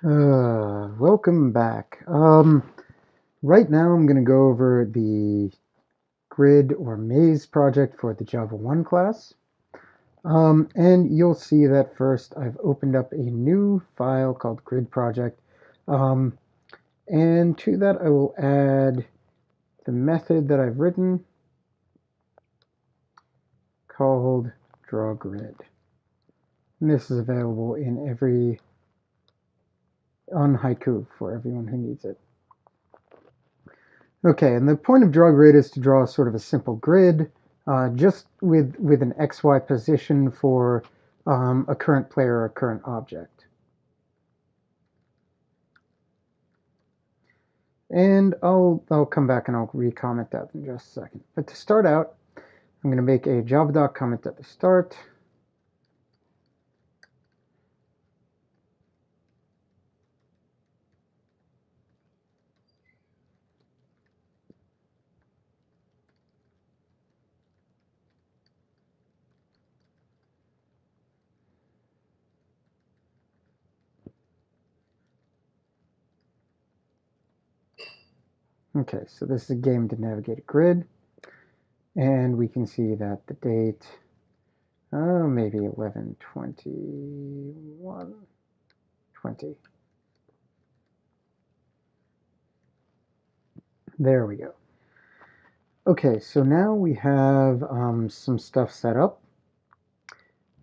Welcome back. Right now I'm going to go over the grid or maze project for the Java 1 class. And you'll see that first I've opened up a new file called grid project. Um, and to that I will add the method that I've written called drawGrid. And this is available on Haiku for everyone who needs it. Okay, and the point of drawGrid is to draw sort of a simple grid, just with an XY position for a current player or a current object. And I'll come back and I'll recomment that in just a second. But to start out, I'm going to make a Java comment at the start. Okay, so this is a game to navigate a grid. And we can see that the date, maybe 11/21/20. There we go. Okay, so now we have some stuff set up.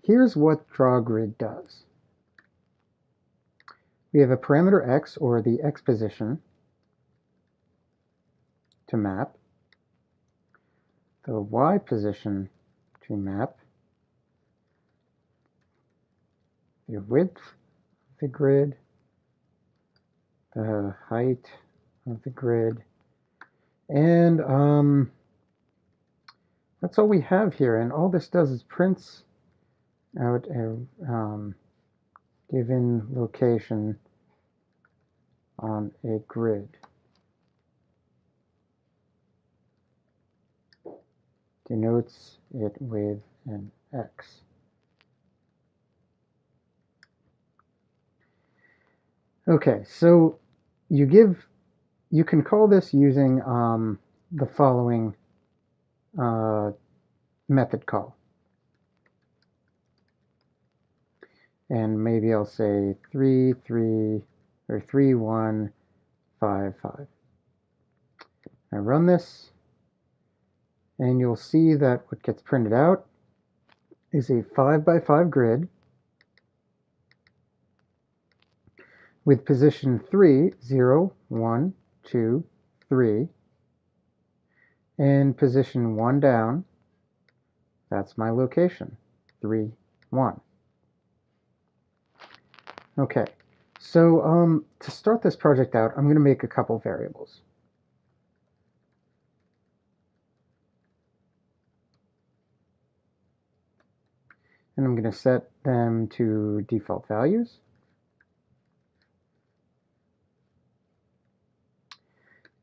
Here's what drawGrid does. We have a parameter x, or the x position, to map, the y position to map, the width of the grid, the height of the grid, and that's all we have here. And all this does is prints out a given location on a grid. Denotes it with an X. Okay, so you can call this using the following method call. And maybe I'll say 3, 3, or 3, 1, 5, 5. I run this, and you'll see that what gets printed out is a 5x5 grid with position 3, 0, 1, 2, 3, and position 1 down. That's my location, 3, 1. Okay, so to start this project out, I'm going to make a couple variables. And I'm going to set them to default values.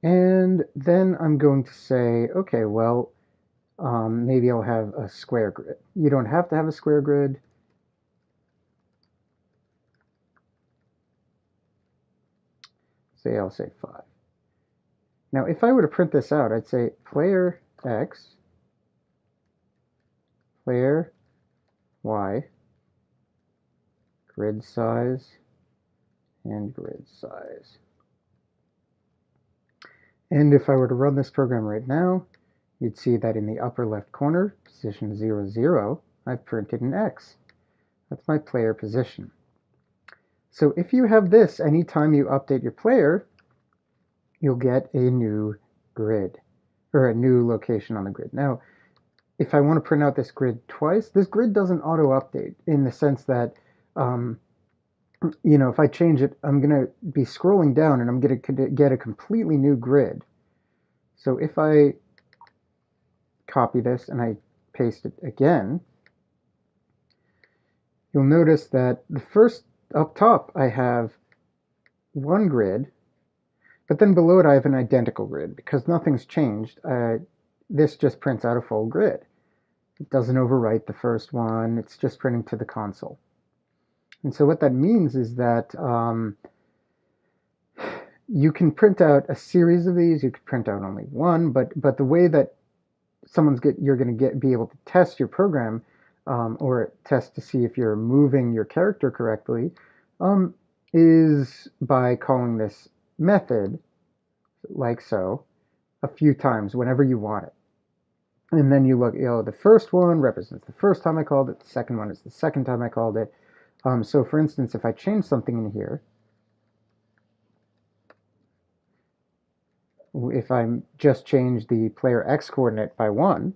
And then I'm going to say, okay, well, maybe I'll have a square grid. You don't have to have a square grid. Say I'll say 5. Now, if I were to print this out, I'd say player X, player Y, grid size, and grid size. And if I were to run this program right now, you'd see that in the upper left corner, position 0, 0, I've printed an X. That's my player position. So if you have this, anytime you update your player, you'll get a new grid, or a new location on the grid. Now, if I want to print out this grid twice, this grid doesn't auto-update in the sense that, if I change it, I'm going to be scrolling down and I'm going to get a completely new grid. So if I copy this and I paste it again, you'll notice that the first up top I have one grid, but then below it I have an identical grid because nothing's changed. This just prints out a full grid. It doesn't overwrite the first one, it's just printing to the console. And so what that means is that you can print out a series of these. You could print out only one, but the way that you're going to be able to test your program, or test to see if you're moving your character correctly, is by calling this method like so a few times whenever you want it. And then you look, the first one represents the first time I called it, the second one is the second time I called it. So for instance, if I change something in here, if I just change the player X coordinate by 1,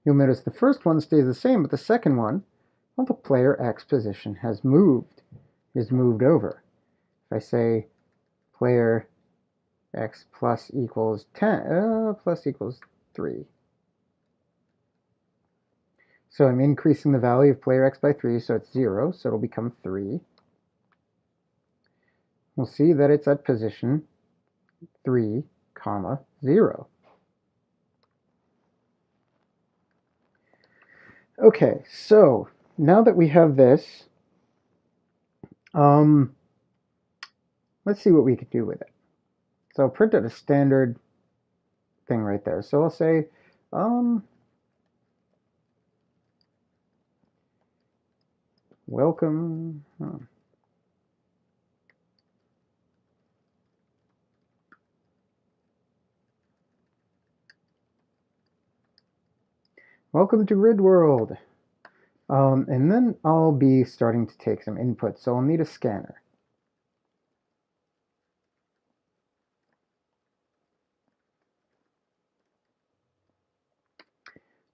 you'll notice the first one stays the same, but the second one, well, the player X position is moved over. If I say player X plus equals 10, plus equals 3. So I'm increasing the value of player X by 3, so it's 0, so it'll become 3. We'll see that it's at position 3, 0. Okay, so now that we have this, let's see what we could do with it. So I'll print out a standard thing right there. So I'll say, welcome. Welcome to Grid World. And then I'll be starting to take some input, so I'll need a scanner.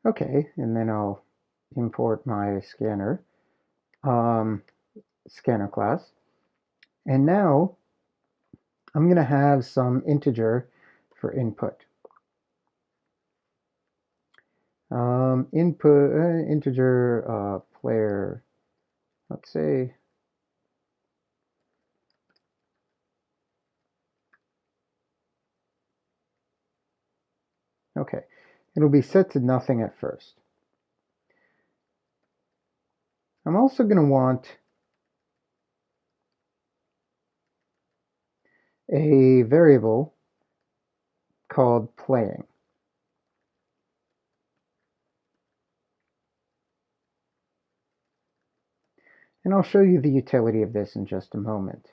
Okay, and then I'll import my scanner, scanner class. And now I'm going to have some integer for input. Input integer player, let's say okay, it'll be set to nothing at first. I'm also going to want a variable called playing. And I'll show you the utility of this in just a moment.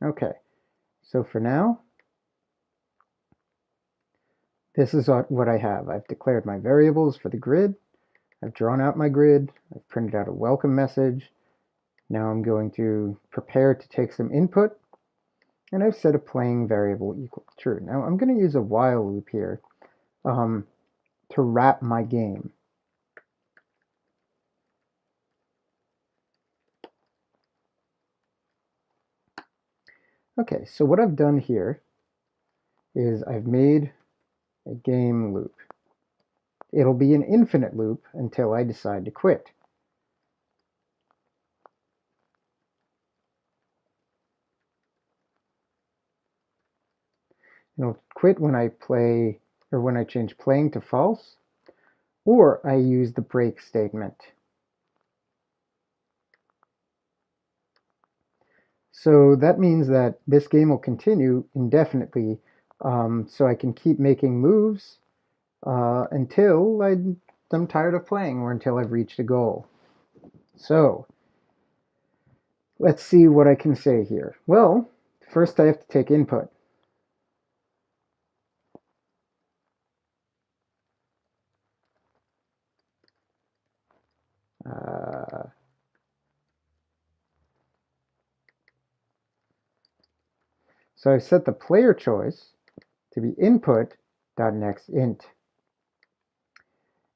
Okay, so for now, this is what I have. I've declared my variables for the grid. I've drawn out my grid. I've printed out a welcome message. Now I'm going to prepare to take some input. And I've set a playing variable equal to true. Now I'm going to use a while loop here to wrap my game. Okay, so what I've done here is I've made a game loop. It'll be an infinite loop until I decide to quit. It'll quit when I play, or when I change playing to false, or I use the break statement. So that means that this game will continue indefinitely, so I can keep making moves until I'm tired of playing, or until I've reached a goal. So let's see what I can say here. Well, first I have to take input. So I've set the player choice to be input.nextInt.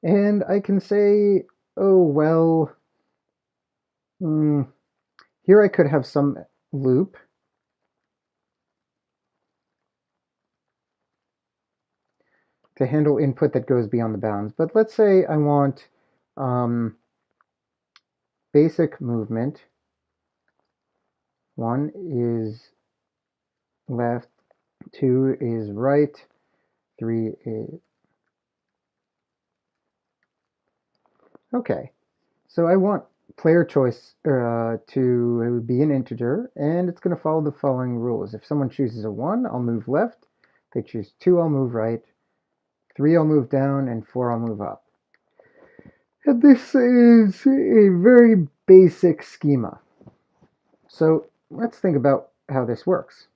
And I can say, oh, well, here I could have some loop. To handle input that goes beyond the bounds. But let's say I want basic movement. 1 is left, 2 is right, 3 is... Okay, So I want player choice to be an integer, and it's going to follow the following rules. If someone chooses a 1, I'll move left. If they choose 2, I'll move right. 3, I'll move down, and 4, I'll move up. And this is a very basic schema. So let's think about how this works.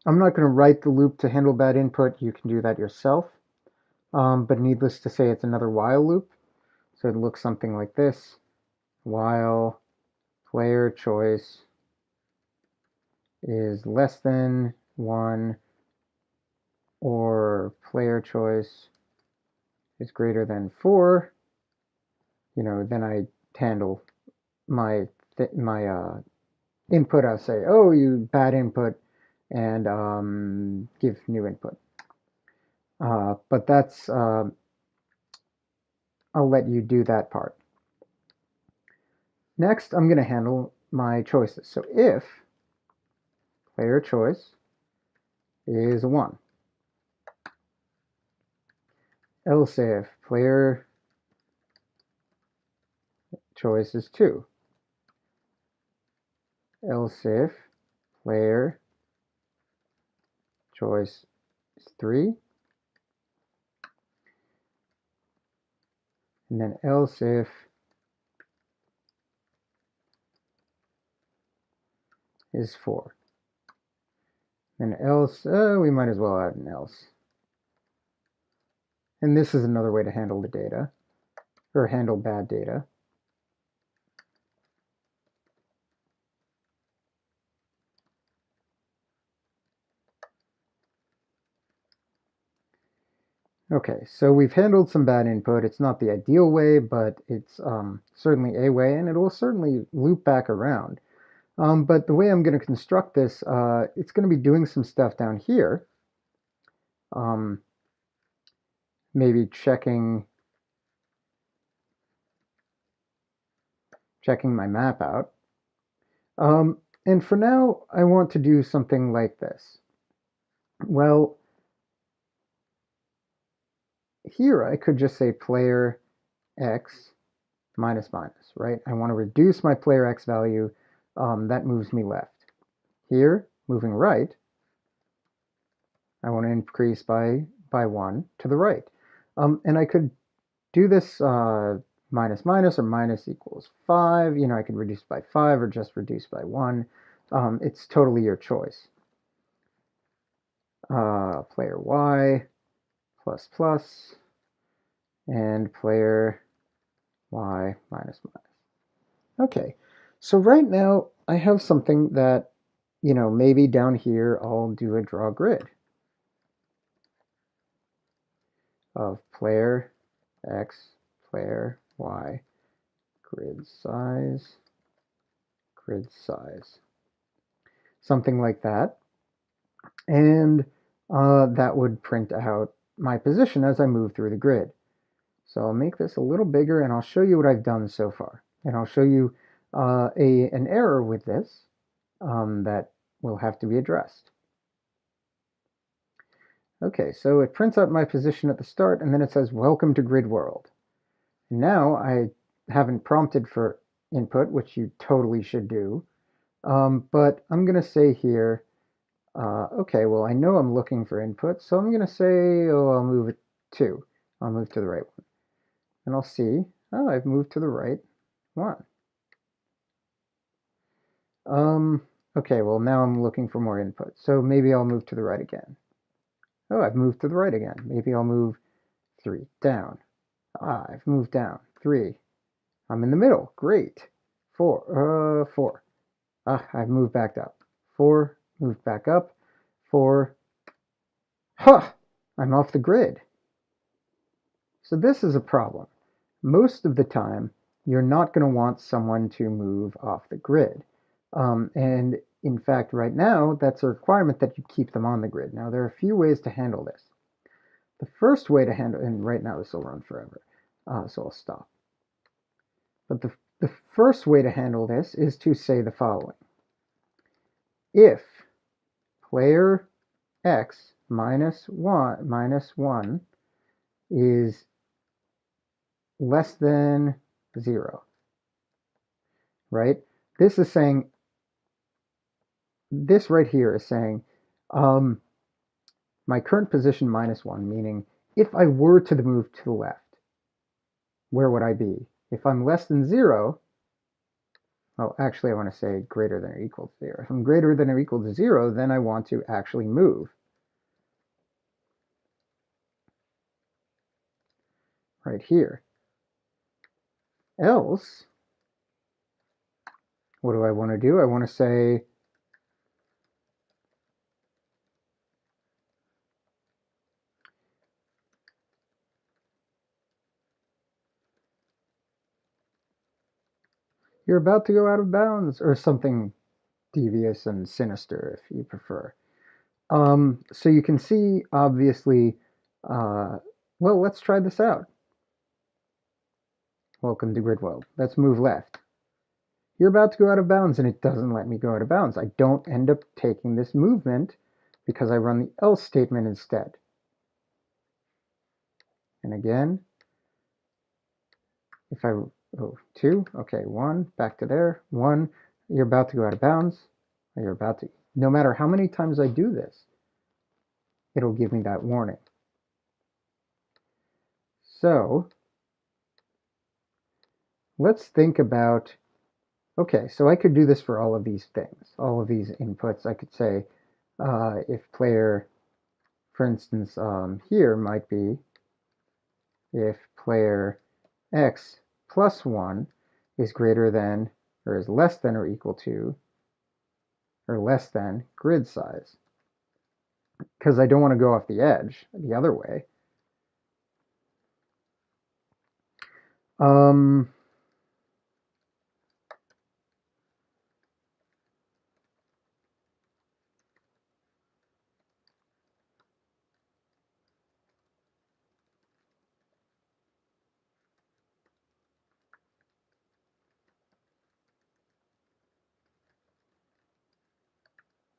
I'm not going to write the loop to handle bad input. You can do that yourself. But needless to say, it's another while loop. So it looks something like this. While player choice is less than 1 or player choice is greater than 4, then I handle my input. I'll say, oh, you bad input, and give new input. But that's, I'll let you do that part. Next, I'm going to handle my choices. So if player choice is 1, else if player choice is 2, else if player choice is 3, and then else if is 4. And else, we might as well add an else. And this is another way to handle the data, or handle bad data. Okay, so we've handled some bad input. It's not the ideal way, but it's certainly a way, and it will certainly loop back around. But the way I'm going to construct this, it's going to be doing some stuff down here. Maybe checking my map out. And for now, I want to do something like this. Well, here I could just say player x minus minus, right? I want to reduce my player x value. That moves me left. Here, moving right, I want to increase by 1 to the right. And I could do this minus minus or minus equals 5. I could reduce by 5 or just reduce by 1. It's totally your choice. Player y plus plus and player y minus minus. Okay, so right now I have something that, maybe down here I'll do a draw grid of player x, player y, grid size, something like that. And that would print out my position as I move through the grid. So I'll make this a little bigger, and I'll show you what I've done so far. And I'll show you an error with this that will have to be addressed. Okay, so it prints out my position at the start, and then it says, welcome to grid world. Now I haven't prompted for input, which you totally should do. But I'm going to say here, okay, well, I know I'm looking for input, so I'm going to say, oh, I'll move it 2. I'll move to the right one. And I'll see, oh, I've moved to the right 1. Okay, well, now I'm looking for more input, so maybe I'll move to the right again. Oh, I've moved to the right again. Maybe I'll move 3 down. Ah, I've moved down 3. I'm in the middle. Great. 4. Ah, I've moved back up. 4, moved back up. 4. Huh! I'm off the grid. So this is a problem. Most of the time, you're not going to want someone to move off the grid. And in fact, right now, that's a requirement that you keep them on the grid. Now, there are a few ways to handle this. The first way to handle, and right now this will run forever, so I'll stop. But the first way to handle this is to say the following. If player x minus 1 is less than 0, right? This is saying, this right here is saying my current position -1, meaning if I were to move to the left, where would I be? If I'm less than 0, well, actually I want to say greater than or equal to 0. If I'm greater than or equal to 0, then I want to actually move. Right here. Else, what do I want to do? I want to say you're about to go out of bounds, or something devious and sinister if you prefer. So you can see, obviously, well, let's try this out. Welcome to Gridworld. Let's move left. You're about to go out of bounds, and it doesn't let me go out of bounds. I don't end up taking this movement because I run the else statement instead. And again, if I, 2, okay, 1, back to there, 1, you're about to go out of bounds, you're about to, no matter how many times I do this, it'll give me that warning. So let's think about, okay, so I could do this for all of these things, all of these inputs. I could say if player, for instance, here might be if player x plus 1 is greater than or is less than or equal to or less than grid size. Because I don't want to go off the edge the other way.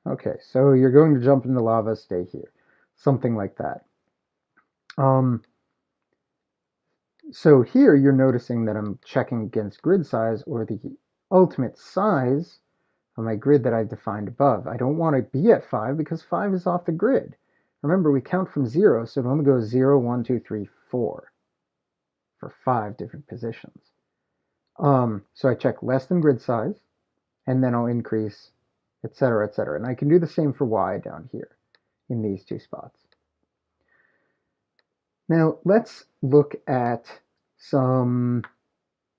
Okay, so you're going to jump in the lava, stay here. Something like that. So here you're noticing that I'm checking against grid size, or the ultimate size of my grid that I've defined above. I don't want to be at 5 because 5 is off the grid. Remember, we count from 0, so it only goes 0, 1, 2, 3, 4 for 5 different positions. So I check less than grid size, and then I'll increase, etc., etc. And I can do the same for y down here in these two spots. Now let's look at some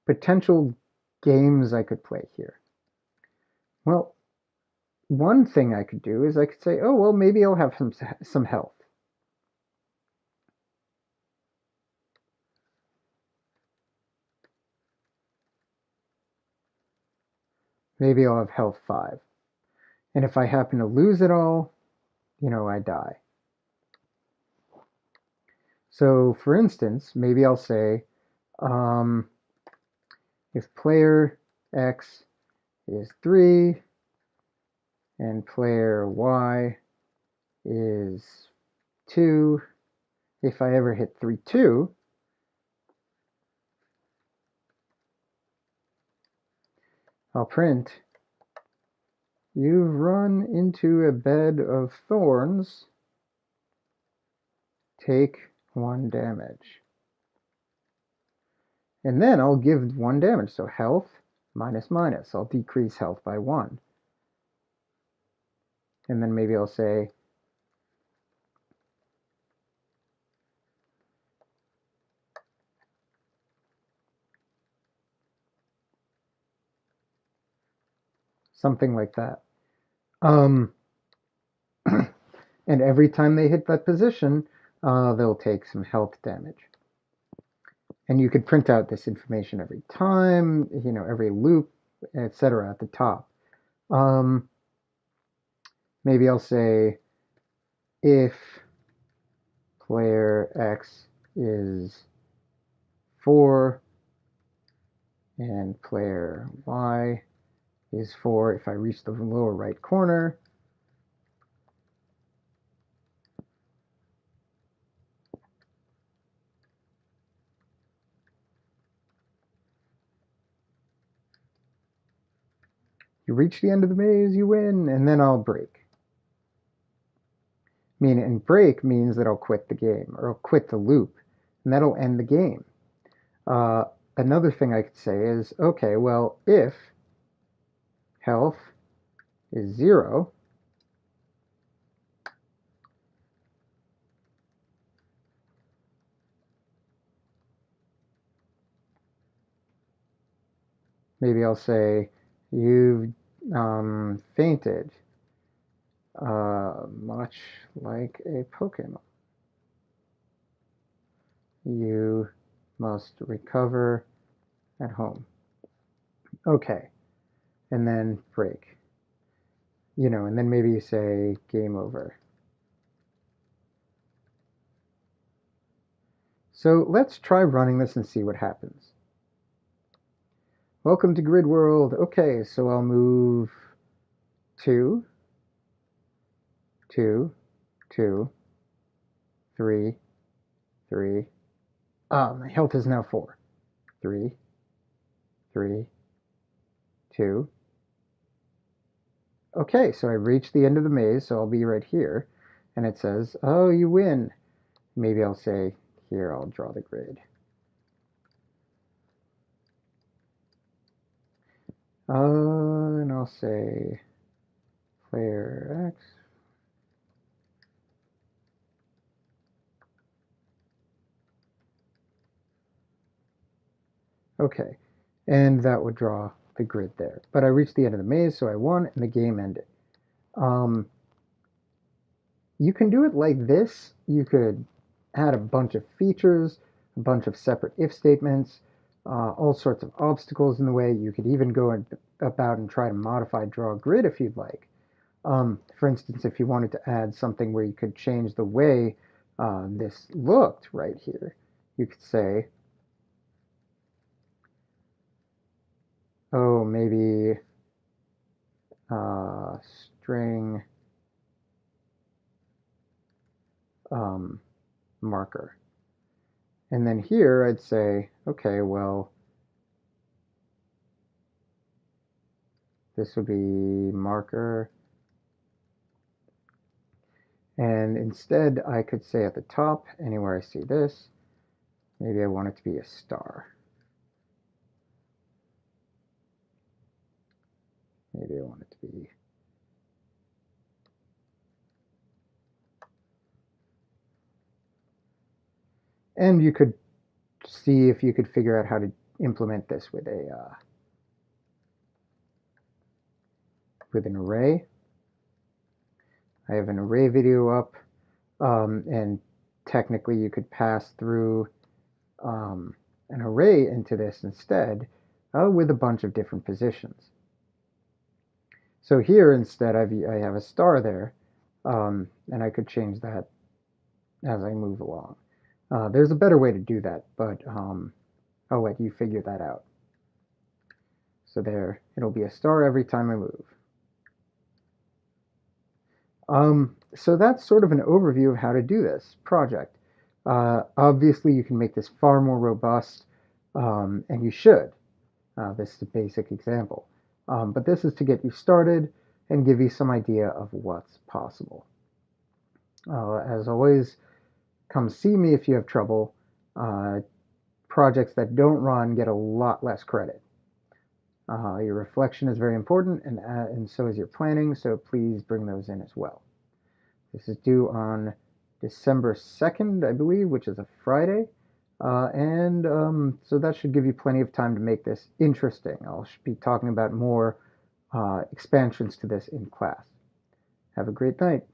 potential games I could play here. Well, one thing I could do is I could say, oh, well, maybe I'll have some health. Maybe I'll have health 5. And if I happen to lose it all, I die. So for instance, maybe I'll say, if player X is 3 and player Y is 2, if I ever hit 3, 2, I'll print, you've run into a bed of thorns, take 1 damage. And then I'll give 1 damage, so health minus minus. I'll decrease health by 1. And then maybe I'll say, something like that. And every time they hit that position, they'll take some health damage. And you could print out this information every time, every loop, etc. at the top. Maybe I'll say if player X is 4 and player Y is 4, if I reach the lower right corner, You reach the end of the maze, you win, and then I'll break. And break means that I'll quit the game, or I'll quit the loop, and that'll end the game. Another thing I could say is, okay, well, if health is 0, maybe I'll say you've fainted, much like a Pokemon. You must recover at home. Okay, and then break. And then maybe you say game over. So let's try running this and see what happens. Welcome to Grid World. Okay, so I'll move 2, 2, 2, 3, 3. My health is now 4. 3, 3, 2. Okay, so I reached the end of the maze, so I'll be right here. And it says, oh, you win. Maybe I'll say, here, I'll draw the grid. And I'll say player X. Okay, and that would draw the grid there. But I reached the end of the maze, so I won, and the game ended. You can do it like this. You could add a bunch of features, a bunch of separate if statements, all sorts of obstacles in the way. You could even go about and try to modify draw grid if you'd like. For instance, if you wanted to add something where you could change the way this looked right here, you could say, oh, maybe string marker. And then here I'd say, okay, well, this would be marker. And instead I could say at the top, anywhere I see this, maybe I want it to be a star. Maybe I want it to be and you could see if you could figure out how to implement this with a with an array. I have an array video up, and technically you could pass through an array into this instead with a bunch of different positions. So here instead I have a star there, and I could change that as I move along. There's a better way to do that, but I'll let you figure that out. So there, it'll be a star every time I move. So that's sort of an overview of how to do this project. Obviously, you can make this far more robust, and you should. This is a basic example. But this is to get you started and give you some idea of what's possible. As always, come see me if you have trouble. Projects that don't run get a lot less credit. Your reflection is very important, and so is your planning, so please bring those in as well. This is due on December 2nd, I believe, which is a Friday. So that should give you plenty of time to make this interesting. I'll be talking about more expansions to this in class. Have a great night.